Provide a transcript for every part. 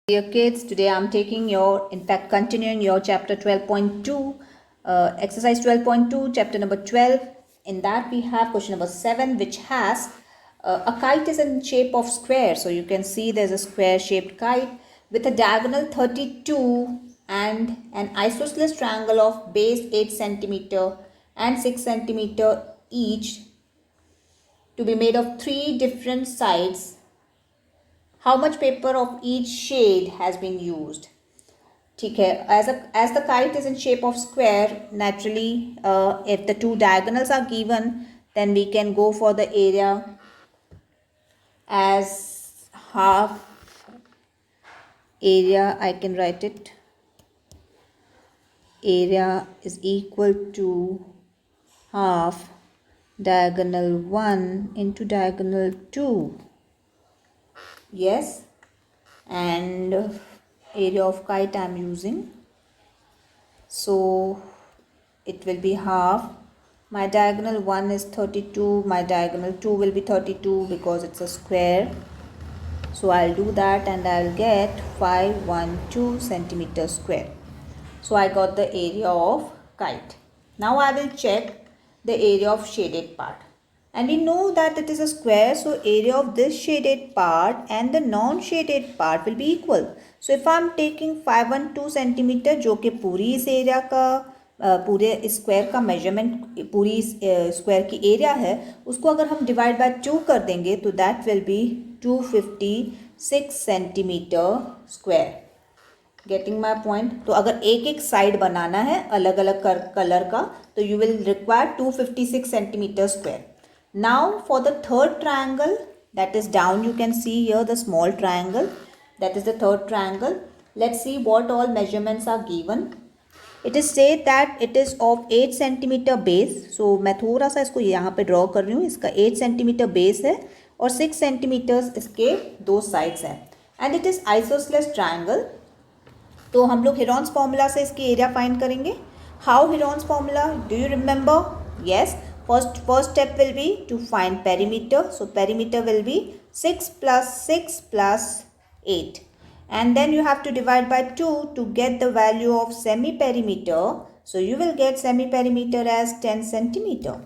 Dear kids, today I'm continuing your chapter 12.2, exercise 12.2, chapter number 12. In that we have question number 7, which has a kite is in shape of square. So you can see there's a square shaped kite with a diagonal 32 and an isosceles triangle of base 8 centimeter and 6 centimeter each to be made of 3 different sides. How much paper of each shade has been used? ठीक है, as the kite is in shape of square, naturally if the two diagonals are given, then we can go for the area as half. Area, I can write it, area is equal to half diagonal 1 into diagonal 2. Yes, and area of kite I am using, so it will be half. My diagonal 1 is 32, my diagonal 2 will be 32 because it's a square. So I'll do that and I'll get 512 centimeter square. So I got the area of kite. Now I will check the area of shaded part. And we know that it is a square, so area of this shaded part and the non-shaded part will be equal. So if I am taking 512 centimeter, जो कि पूरी इस area का पूरे square का measurement, पूरी square की area है, उसको अगर हम डिवाइड बाय 2 कर देंगे तो that will be 256 centimetre square. Getting my point. तो अगर एक एक साइड बनाना है अलग अलग कलर का, तो you will require 256 centimetre square. Now for the third triangle, that is down, you can see here the small triangle, that is the third triangle. Let's see what all measurements are given. It is said that it is of 8 centimeter base. So मैं थोड़ा सा इसको यहाँ पे draw कर रही हूँ. इसका 8 centimeter base है और 6 centimeters इसके दो sides हैं. And it is isosceles triangle. तो हम लोग Heron's formula से इसकी एरिया फाइंड करेंगे. How Heron's formula? Do you remember? Yes. First step will be to find perimeter. So perimeter will be 6 plus 6 plus 8. And then you have to divide by 2 to get the value of semi-perimeter. So you will get semi-perimeter as 10 centimeter.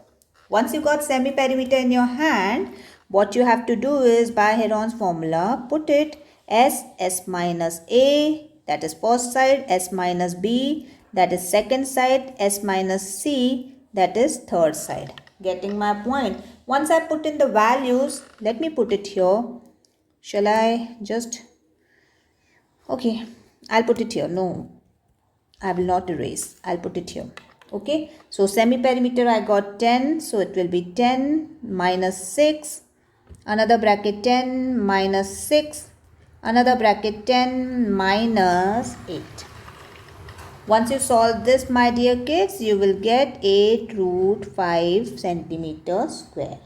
Once you got semi-perimeter in your hand, what you have to do is by Heron's formula, put it as S minus A, that is first side, S minus B, that is second side, S minus C, that is third side. Getting my point? Once I put in the values, let me put it here. Shall I just... Okay, I'll put it here. No, I will not erase. I'll put it here. Okay, so semi-perimeter I got 10. So it will be 10 minus 6. Another bracket 10 minus 6. Another bracket 10 minus 8. Once you solve this, my dear kids, you will get 8 root 5 centimeter square.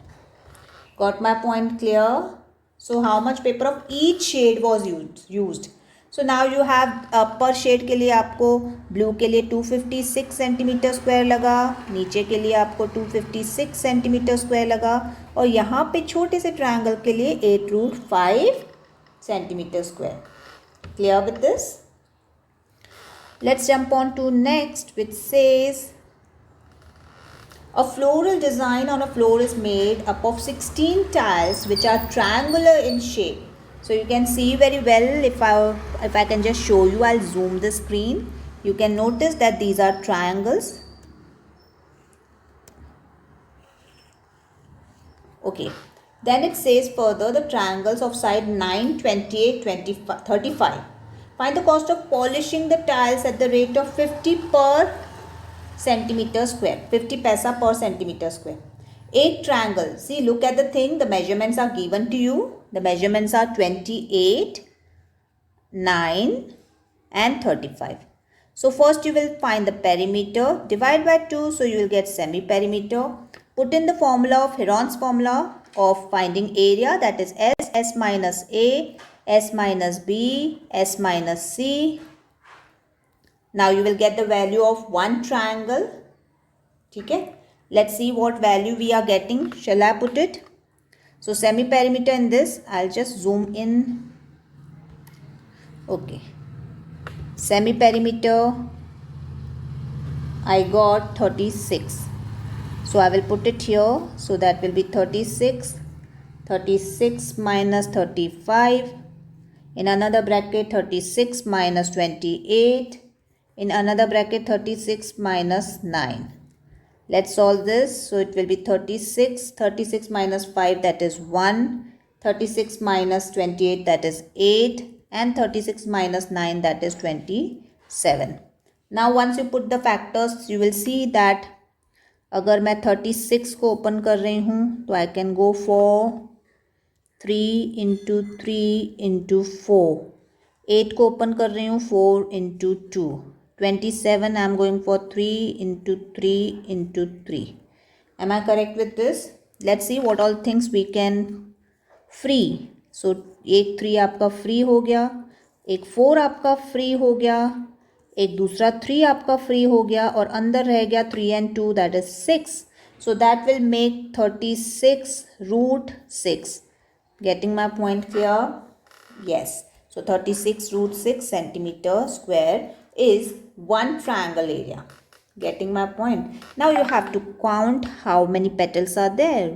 Got my point clear? So how much paper of each shade was used? So now you have per shade के लिए आपको blue के लिए 256 centimeter square लगा, नीचे के लिए आपको 256 centimeter square लगा, और यहाँ पे छोटे से triangle के लिए 8 root 5 centimeter square. Clear with this? Let's jump on to next, which says a floral design on a floor is made up of 16 tiles which are triangular in shape. So you can see very well. If I can just show you, I'll zoom the screen. You can notice that these are triangles. Okay. Then it says further the triangles of side 9, 28, 25, 35. Find the cost of polishing the tiles at the rate of 50 per centimeter square. 50 paisa per centimeter square. 8 triangles. See, look at the thing. The measurements are given to you. The measurements are 28, 9 and 35. So first you will find the perimeter. Divide by 2. So you will get semi-perimeter. Put in the formula of Heron's formula of finding area, that is S minus A, S minus B, S minus C. Now you will get the value of one triangle. Okay? Let's see what value we are getting. Shall I put it? So semi-perimeter in this, I'll just zoom in Okay. Semi perimeter, I got 36. So I will put it here. So that will be 36. 36 minus 35. In another bracket 36 minus 28. In another bracket 36 minus 9. Let's solve this. So it will be 36. 36 minus 5, that is 1. 36 minus 28, that is 8. And 36 minus 9, that is 27. Now once you put the factors, you will see that अगर मैं 36 को open कर रही हूँ तो I can go for 3 into 4. 8 को open कर रही हूँ 4 into 2. 27 I am going for 3 into 3. Am I correct with this? Let's see what all things we can free. So एक 3 आपका फ्री हो गया, एक 4 आपका फ्री हो गया, एक दूसरा 3 आपका फ्री हो गया और अंदर रह गया 3 and 2, that is 6. So that will make 36 root 6. Getting my point clear? Yes. So 36 root 6 centimeter square is one triangle area. Getting my point? Now you have to count how many petals are there.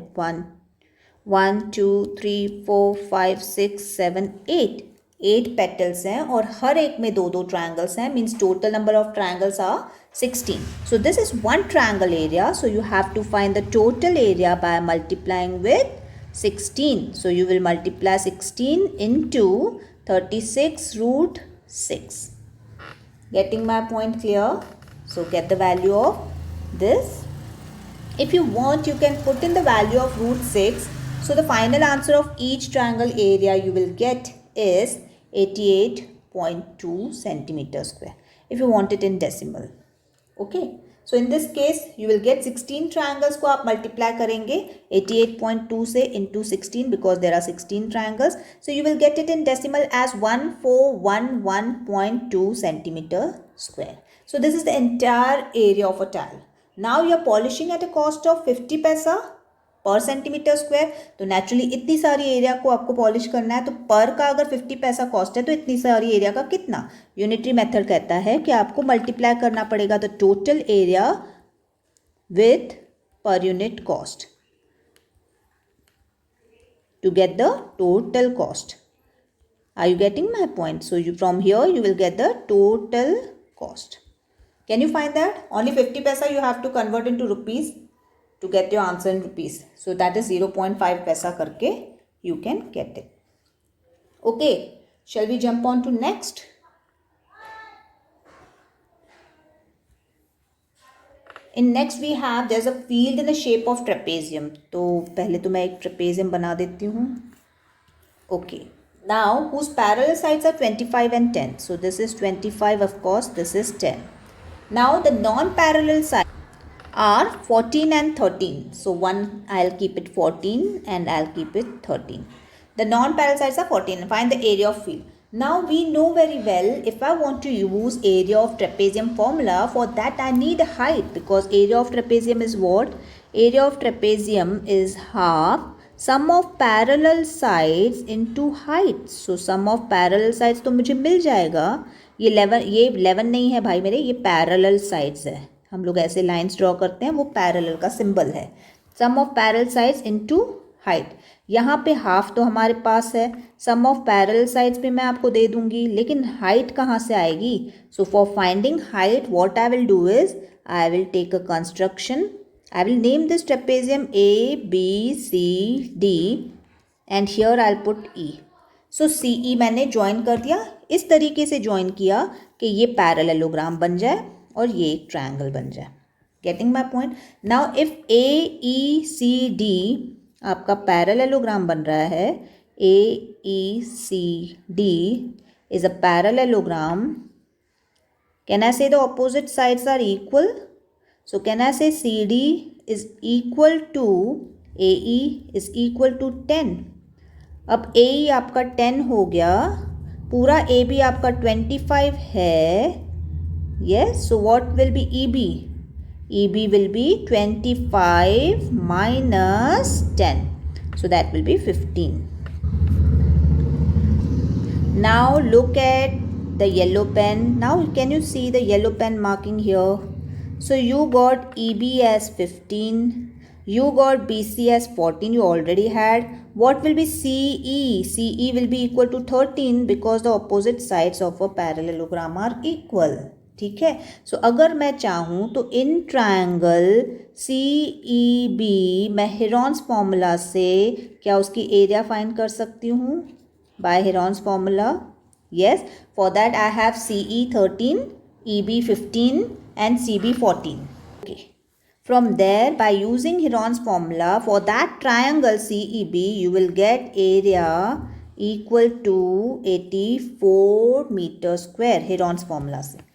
1, 2, 3, 4, 5, 6, 7, 8. 8 petals हैं और हर एक में 2 triangles हैं, means total number of triangles are 16. So this is one triangle area. So you have to find the total area by multiplying with 16. So you will multiply 16 into 36 root 6. Getting my point clear? So get the value of this. If you want, you can put in the value of root 6. So the final answer of each triangle area you will get is 88.2 centimeter square. If you want it in decimal. Okay. So in this case, you will get 16 triangles को आप multiply करेंगे 88.2 से into 16 because there are 16 triangles. So you will get it in decimal as 1411.2 centimeter square. So this is the entire area of a tile. Now you are polishing at a cost of 50 पैसा पर centimetre square. तो naturally इतनी सारी area को आपको polish करना है, तो पर का अगर 50 पैसा कॉस्ट है तो इतनी सारी एरिया का कितना. यूनिटरी मेथड कहता है कि आपको मल्टीप्लाई करना पड़ेगा the total area with per unit cost to get the total cost. Are you getting my point? So you from here you will get the total cost. Can you find that? Only 50 paisa you have to convert into rupees to get your answer in rupees. So that is 0.5 paisa karke you can get it. Okay, shall we jump on to next? In next we have there's a field in the shape of trapezium. तो पहले तो मैं एक trapezium बना देती हूँ. Okay, now whose parallel sides are 25 and 10. So this is 25, of course, this is 10. Now the non-parallel sides are 14 and 13. So one I'll keep it 14 and I'll keep it 13. The non-parallel sides are 14. Find the area of field. Now we know very well, if I want to use area of trapezium formula, for that I need height, because area of trapezium is what? Area of trapezium is half sum of parallel sides into height. So sum of parallel sides तो मुझे मिल जाएगा. ये 11 नहीं है भाई मेरे, ये parallel sides है. हम लोग ऐसे लाइंस ड्रॉ करते हैं, वो पैरेलल का सिंबल है. Sum of parallel sides into height. यहाँ पे हाफ तो हमारे पास है, सम ऑफ पैरेलल साइड्स पे मैं आपको दे दूंगी, लेकिन हाइट कहाँ से आएगी? So for finding height what I will do is I will take a construction. I will name this trapezium A, B, C, D and here I'll put E. So CE मैंने join कर दिया, इस तरीके से join किया कि ये parallelogram बन जाए और ये एक triangle बन जाए. Getting my point? Now if A, E, C, D आपका parallelogram बन रहा है, A, E, C, D is a parallelogram. Can I say the opposite sides are equal? So can I say CD is equal to AE is equal to 10. अब AE आपका 10 हो गया, पूरा AB आपका 25 है. Yes, so what will be EB? EB will be 25 minus 10. So that will be 15. Now look at the yellow pen. Now can you see the yellow pen marking here? So you got EB as 15, you got BC as 14, you already had. What will be CE? CE will be equal to 13 because the opposite sides of a parallelogram are equal. ठीक है. सो अगर मैं चाहूँ तो in triangle CEB मैं Heron's formula से क्या उसकी एरिया फाइंड कर सकती हूँ by Heron's formula. Yes, for that I have CE 13, EB 15 and CB 14. Okay. From there, by using Heron's formula, for that triangle CEB, you will get area equal to 84 meter square. Heron's formula से.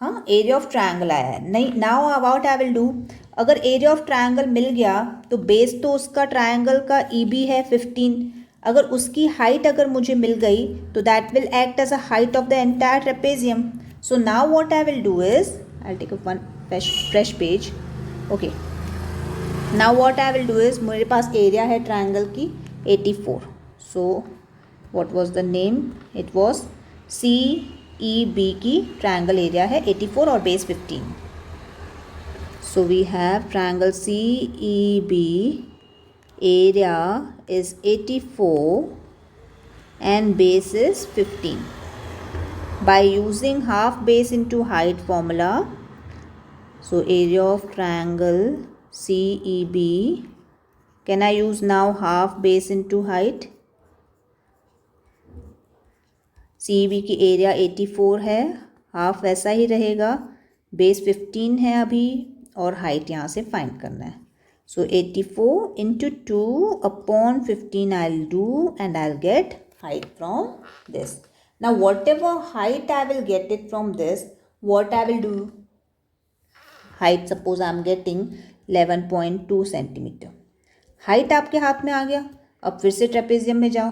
हाँ, area of triangle आया है. नहीं, now about I will do, अगर area of triangle मिल गया तो base तो उसका ट्रायंगल का EB है 15. अगर उसकी हाइट अगर मुझे मिल गई तो that will act as a height of the entire trapezium. So now what I will do is, I take one fresh page. Okay, now what I will do is, मेरे पास एरिया है triangle की 84. So what was the name, it was CEB की triangle area है 84 और base 15. So we have triangle CEB area is 84 and base is 15. By using half base into height formula, so area of triangle CEB, can I use now half base into height? CEB की area 84 है, half वैसा ही रहेगा, base 15 है अभी और height यहाँ से find करना है. So 84 into 2 upon 15 I'll do and I'll get height from this. Now whatever height I will get it from this, what I will do? Height suppose I'm getting 11.2 centimeter. Height आपके हाथ में आ गया. अब फिर से trapezium में जाओ.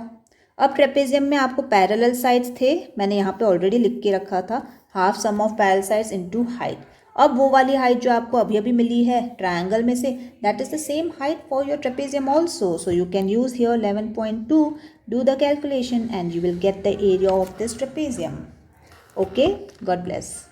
अब ट्रेपेजियम में आपको पैरेलल साइड्स थे, मैंने यहाँ पे ऑलरेडी लिख के रखा था, half sum of parallel sides into height. अब वो वाली हाइट जो आपको अभी अभी मिली है ट्रायंगल में से, that is the same height for your trapezium also. So you can use here 11.2, do the calculation and you will get the area of this trapezium. Okay, God bless.